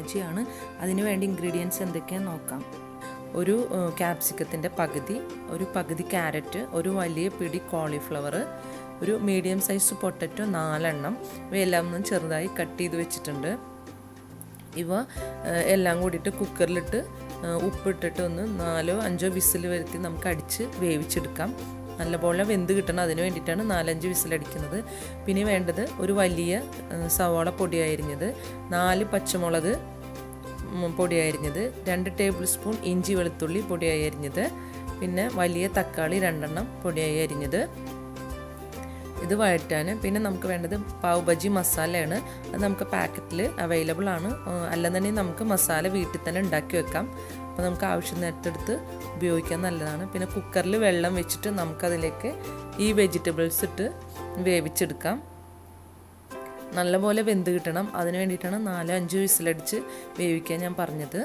ഭാജിയാണ്. അതിന് വേണ്ടി ഇൻഗ്രീഡിയൻസ് എന്തൊക്കെയാണെന്ന് നോക്കാം. ഒരു ക്യാപ്സിക്കത്തിൻ്റെ പകുതി, ഒരു പകുതി ക്യാരറ്റ്, ഒരു വലിയ പിടി കോളിഫ്ലവർ, ഒരു മീഡിയം സൈസ് പൊട്ടറ്റോ 4 എണ്ണം. ഇവയെല്ലാം ഒന്ന് ചെറുതായി കട്ട് ചെയ്ത് വെച്ചിട്ടുണ്ട്. ഇവ എല്ലാം കൂടിയിട്ട് കുക്കറിലിട്ട് ഉപ്പിട്ടിട്ട് ഒന്ന് 4-5 വിസിൽ വരുത്തി നമുക്ക് അടിച്ച് വേവിച്ചെടുക്കാം. നല്ലപോലെ വെന്ത് കിട്ടണം, അതിന് വേണ്ടിയിട്ടാണ് 4-5 വിസിലടിക്കുന്നത്. പിന്നെ വേണ്ടത് ഒരു വലിയ സവാള പൊടിയായിരിഞ്ഞത്, 4 പച്ചമുളക് പൊടിയായിരിഞ്ഞത്, 2 ടേബിൾ സ്പൂൺ ഇഞ്ചി വെളുത്തുള്ളി പൊടിയായി അരിഞ്ഞത്, പിന്നെ വലിയ തക്കാളി 2 എണ്ണം പൊടിയായി അരിഞ്ഞത്. ഇത് വഴറ്റാൻ പിന്നെ നമുക്ക് വേണ്ടത് പാവ് ബജി മസാലയാണ്. അത് നമുക്ക് പാക്കറ്റിൽ അവൈലബിൾ ആണ്. അല്ലെന്നുണ്ടെങ്കിൽ നമുക്ക് മസാല വീട്ടിൽ തന്നെ ഉണ്ടാക്കി വെക്കാം. അപ്പോൾ നമുക്ക് ആവശ്യം നേരത്തെടുത്ത് ഉപയോഗിക്കാൻ നല്ലതാണ്. പിന്നെ കുക്കറിൽ വെള്ളം വെച്ചിട്ട് നമുക്കതിലേക്ക് ഈ വെജിറ്റബിൾസ് ഇട്ട് വേവിച്ചെടുക്കാം. നല്ലപോലെ വെന്ത് കിട്ടണം, അതിന് വേണ്ടിയിട്ടാണ് 4-5 വിസിലടിച്ച് വേവിക്കാൻ ഞാൻ പറഞ്ഞത്.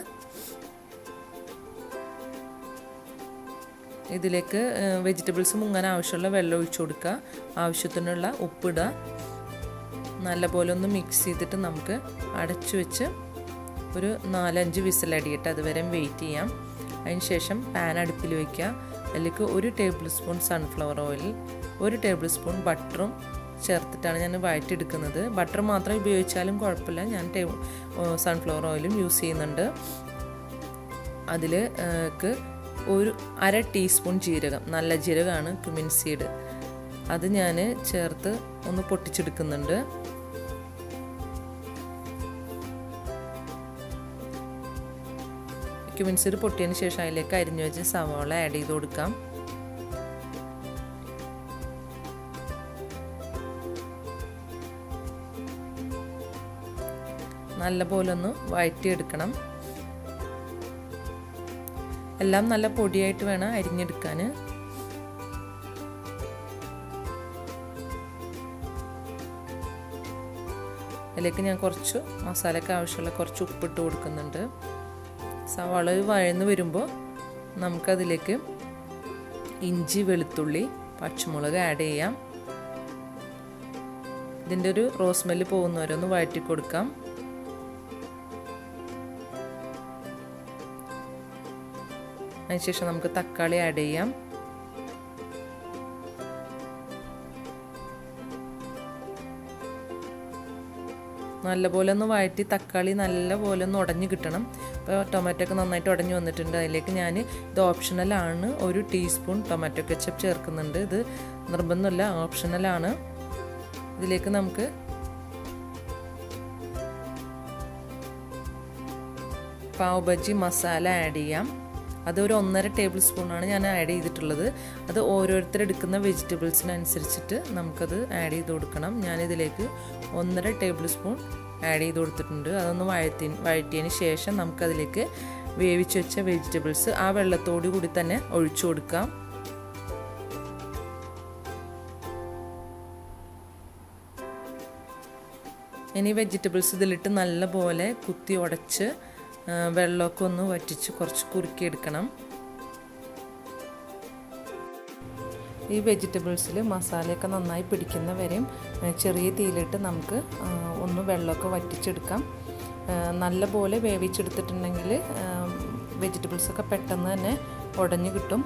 ഇതിലേക്ക് വെജിറ്റബിൾസ് മുങ്ങാൻ ആവശ്യമുള്ള വെള്ളം ഒഴിച്ചു കൊടുക്കുക, ആവശ്യത്തിനുള്ള ഉപ്പിടുക, നല്ലപോലെ ഒന്ന് മിക്സ് ചെയ്തിട്ട് നമുക്ക് അടച്ചു വെച്ച് ഒരു 4-5 വിസിലടിയിട്ട് അതുവരെ വെയിറ്റ് ചെയ്യാം. അതിന് ശേഷം പാൻ അടുപ്പിൽ വയ്ക്കുക. അതിലേക്ക് 1 tablespoon sunflower oil, 1 tablespoon ബട്ടറും ചേർത്തിട്ടാണ് ഞാൻ വഴറ്റിയെടുക്കുന്നത്. ബട്ടർ മാത്രം ഉപയോഗിച്ചാലും കുഴപ്പമില്ല, ഞാൻ സൺഫ്ലവർ ഓയിലും യൂസ് ചെയ്യുന്നുണ്ട്. അതിലേക്ക് ഒരു 1/2 ടീസ്പൂൺ ജീരകം, നല്ല ജീരകമാണ്, ക്യുമിൻ സീഡ്, അത് ഞാൻ ചേർത്ത് ഒന്ന് പൊട്ടിച്ചെടുക്കുന്നുണ്ട്. ക്യുമിൻ സീഡ് പൊട്ടിയതിന് ശേഷം അതിലേക്ക് അരിഞ്ഞു വെച്ച് സവാള ആഡ് ചെയ്ത് കൊടുക്കാം. നല്ലപോലെ ഒന്ന് വഴറ്റിയെടുക്കണം. എല്ലാം നല്ല പൊടിയായിട്ട് വേണം അരിഞ്ഞെടുക്കാൻ. അതിലേക്ക് ഞാൻ കുറച്ച് മസാലയ്ക്ക് ആവശ്യമുള്ള കുറച്ച് ഉപ്പിട്ട് കൊടുക്കുന്നുണ്ട്. സവാള വഴന്ന് വരുമ്പോൾ നമുക്കതിലേക്ക് ഇഞ്ചി വെളുത്തുള്ളി പച്ചമുളക് ആഡ് ചെയ്യാം. ഇതിൻ്റെ ഒരു റോസ് സ്മെല്ല് പോകുന്നവരൊന്ന് വഴറ്റി കൊടുക്കാം. അതിനുശേഷം നമുക്ക് തക്കാളി ആഡ് ചെയ്യാം. നല്ലപോലെ ഒന്ന് വഴറ്റി തക്കാളി നല്ലപോലെ ഒന്ന് ഉടഞ്ഞ് കിട്ടണം. ഇപ്പോൾ ടൊമാറ്റോ ഒക്കെ നന്നായിട്ട് ഉടഞ്ഞ് വന്നിട്ടുണ്ട്. അതിലേക്ക് ഞാൻ ഇത് ഓപ്ഷണലാണ്, 1 ടീസ്പൂൺ ടൊമാറ്റോ കെച്ചപ്പ് ചേർക്കുന്നുണ്ട്. ഇത് നിർബന്ധമല്ല, ഓപ്ഷണലാണ്. ഇതിലേക്ക് നമുക്ക് പാവ് ബജി മസാല ആഡ് ചെയ്യാം. അതൊരു 1.5 ടേബിൾ സ്പൂണാണ് ഞാൻ ആഡ് ചെയ്തിട്ടുള്ളത്. അത് ഓരോരുത്തരെടുക്കുന്ന വെജിറ്റബിൾസിനനുസരിച്ചിട്ട് നമുക്കത് ആഡ് ചെയ്ത് കൊടുക്കണം. ഞാനിതിലേക്ക് 1.5 ടേബിൾ സ്പൂൺ ആഡ് ചെയ്ത് കൊടുത്തിട്ടുണ്ട്. അതൊന്ന് വഴറ്റിയതിന് ശേഷം നമുക്കതിലേക്ക് വേവിച്ച് വെച്ച വെജിറ്റബിൾസ് ആ വെള്ളത്തോടു കൂടി തന്നെ ഒഴിച്ചു കൊടുക്കാം. ഇനി വെജിറ്റബിൾസ് ഇതിലിട്ട് നല്ലപോലെ കുത്തി ഉടച്ച് വെള്ളമൊക്കെ ഒന്ന് വറ്റിച്ച് കുറച്ച് കുറുക്കിയെടുക്കണം. ഈ വെജിറ്റബിൾസിൽ മസാലയൊക്കെ നന്നായി പിടിക്കുന്ന വരെയും ചെറിയ തീയിലിട്ട് നമുക്ക് ഒന്ന് വെള്ളമൊക്കെ വറ്റിച്ചെടുക്കാം. നല്ലപോലെ വേവിച്ചെടുത്തിട്ടുണ്ടെങ്കിൽ വെജിറ്റബിൾസൊക്കെ പെട്ടെന്ന് തന്നെ ഉടഞ്ഞു കിട്ടും.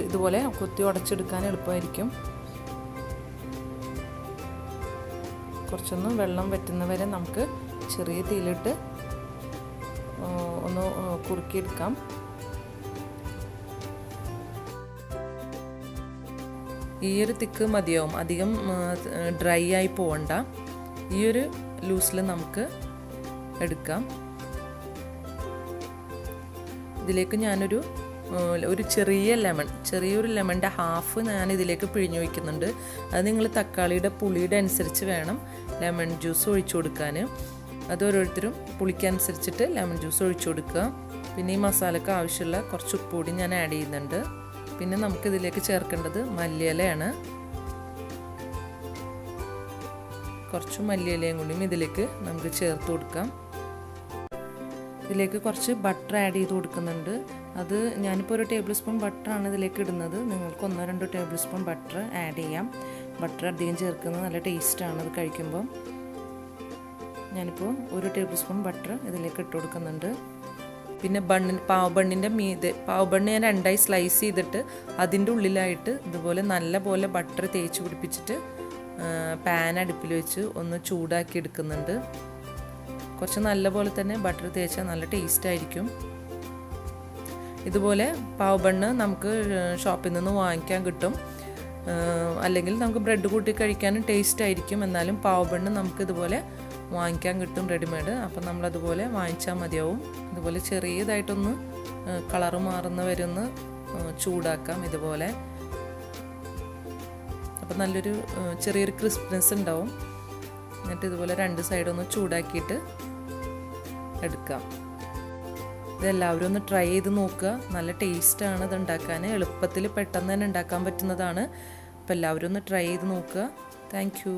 ഇതുപോലെ കുത്തി ഉടച്ചെടുക്കാൻ എളുപ്പമായിരിക്കും. കുറച്ചൊന്ന് വെള്ളം വറ്റുന്നവരെ നമുക്ക് ചെറിയ തീയിലിട്ട് ഒന്ന് കുറുക്കിയെടുക്കാം. ഈ ഒരു തിക്ക് മതിയാവും, അധികം ഡ്രൈ ആയി പോവണ്ട. ഈ ഒരു ലൂസിൽ നമുക്ക് എടുക്കാം. ഇതിലേക്ക് ഞാനൊരു ചെറിയൊരു ലെമണിൻ്റെ ഹാഫ് ഞാൻ ഇതിലേക്ക് പിഴിഞ്ഞു വയ്ക്കുന്നുണ്ട്. അത് നിങ്ങൾ തക്കാളിയുടെ പുളിയുടെ അനുസരിച്ച് വേണം ലെമൺ ജ്യൂസ് ഒഴിച്ചു കൊടുക്കാൻ. അത് ഓരോരുത്തരും പുളിക്കനുസരിച്ചിട്ട് ലെമൺ ജ്യൂസ് ഒഴിച്ചു കൊടുക്കുക. പിന്നെ ഈ മസാലയ്ക്ക് ആവശ്യമുള്ള കുറച്ച് ഉപ്പ് കൂടി ഞാൻ ആഡ് ചെയ്യുന്നുണ്ട്. പിന്നെ നമുക്കിതിലേക്ക് ചേർക്കേണ്ടത് മല്ലിയിലയാണ്. കുറച്ച് മല്ലിയിലയും കൂടിയും ഇതിലേക്ക് നമുക്ക് ചേർത്ത് കൊടുക്കാം. ഇതിലേക്ക് കുറച്ച് ബട്ടർ ആഡ് ചെയ്ത് കൊടുക്കുന്നുണ്ട്. അത് ഞാനിപ്പോൾ 1 ടേബിൾ സ്പൂൺ ബട്ടറാണ് ഇതിലേക്ക് ഇടുന്നത്. നിങ്ങൾക്ക് 1-2 ടേബിൾ സ്പൂൺ ബട്ടർ ആഡ് ചെയ്യാം. ബട്ടർ അധികം ചേർക്കുന്നത് നല്ല ടേസ്റ്റാണ് അത് കഴിക്കുമ്പോൾ. ഞാനിപ്പോൾ 1 ടേബിൾ സ്പൂൺ ബട്ടർ ഇതിലേക്ക് ഇട്ട് കൊടുക്കുന്നുണ്ട്. പിന്നെ പാവ് ബണ്ണിൻ്റെ മീതെ പാവ് ബണ്ണ് ഞാൻ 2ആയി സ്ലൈസ് ചെയ്തിട്ട് അതിൻ്റെ ഉള്ളിലായിട്ട് ഇതുപോലെ നല്ല പോലെ ബട്ടർ തേച്ച് പിടിപ്പിച്ചിട്ട് പാൻ അടുപ്പിൽ വെച്ച് ഒന്ന് ചൂടാക്കി എടുക്കുന്നുണ്ട്. കുറച്ച് നല്ല പോലെ തന്നെ ബട്ടർ തേച്ചാൽ നല്ല ടേസ്റ്റ് ആയിരിക്കും. ഇതുപോലെ പാവ് ബണ്ണ് നമുക്ക് ഷോപ്പിൽ നിന്ന് വാങ്ങിക്കാൻ കിട്ടും. അല്ലെങ്കിൽ നമുക്ക് ബ്രെഡ് കൂട്ടി കഴിക്കാനും ടേസ്റ്റ് ആയിരിക്കും. എന്നാലും പാവ് ബണ്ണ് നമുക്ക് ഇതുപോലെ വാങ്ങിക്കാൻ കിട്ടും റെഡിമെയ്ഡ്. അപ്പം നമ്മളതുപോലെ വാങ്ങിച്ചാൽ മതിയാവും. ഇതുപോലെ ചെറിയതായിട്ടൊന്ന് കളറ് മാറുന്ന വരുന്ന ചൂടാക്കാം ഇതുപോലെ. അപ്പം നല്ലൊരു ചെറിയൊരു ക്രിസ്പിനെസ് ഉണ്ടാവും. എന്നിട്ട് ഇതുപോലെ 2 സൈഡൊന്ന് ചൂടാക്കിയിട്ട് എടുക്കാം. ഇതെല്ലാവരും ഒന്ന് ട്രൈ ചെയ്ത് നോക്കുക. നല്ല ടേസ്റ്റാണ് ഇത് ഉണ്ടാക്കാൻ. എളുപ്പത്തിൽ പെട്ടെന്ന് തന്നെ ഉണ്ടാക്കാൻ പറ്റുന്നതാണ്. അപ്പോൾ എല്ലാവരും ഒന്ന് ട്രൈ ചെയ്ത് നോക്കുക. Thank you.